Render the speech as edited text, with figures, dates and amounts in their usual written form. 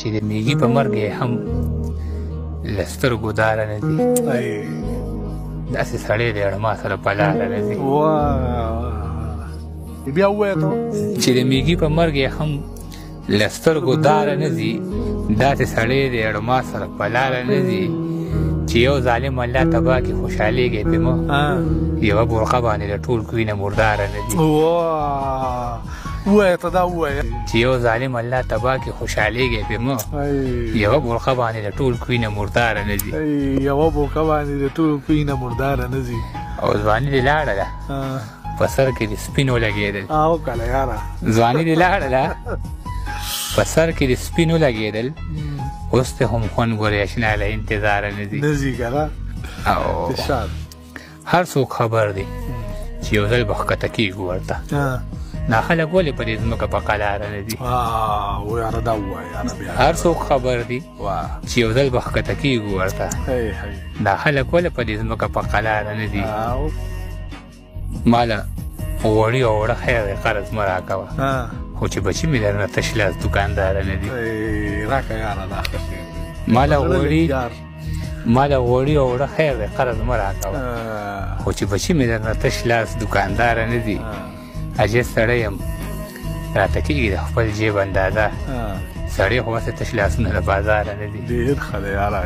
چې د میږي په مرګ یې هم له سترګو داره نه ځي. داسې سړی دی اړما سره په لاره نه ځي. بیا ووایه ته چې د میږي په مرګ یې هم له سترګو داره نه ځي. داسې سړی دی اړما سره په لاره نه ځي. چې یو ظالم الله تباه کې خوشحالېږي پې مه یوه برخه باندې د ټول کوینه مرداره نه ځي. ووایه ته دا ووایه چې یو ظالم الله تباه کې خوشحالېږي پې مه یوه برخه باندې د ټول کوینه مرداره نه ځي. یوه برخه باندې د ټول کوینه مرداره نه ځي. او ځواني دې لاړه ده په سر کې د سپینو لګېدل. او کله یاره ځواني دې لاړه ده په سر کې د سپینو لګېدل. اوس ته هم خوند ګورې اشنا له انتظاره نه ځي. نه ځي که نه او هر څوک خبر دی چې یو ځل به ښکته کېږو ورته. دا خلک ولې په دې ځمکه په قلاره نه ځي. یاره دا ووایه یاره بیا هر څوک خبر دی چې یو ځل به ښکته کېږو ورته. دا خلک ولې په دې ځمکه په قلاره نه ځي. ماله وړي او وړه خیر دی قرض مه راکوه خو چې بچي مې درنه تش لاس دوکانداره نه دي. راکه یاره دا ماله وړي او وړه خیر دی قرض مه راکوه خو چې بچي مې درنه تش لاس دوکانداره نه دي. عجیب سړی یم راته کېږي د خپل جیب اندازه. سړی خو هسې تش لاسونه د بازاره نه دي. ډېر ښه دی یاره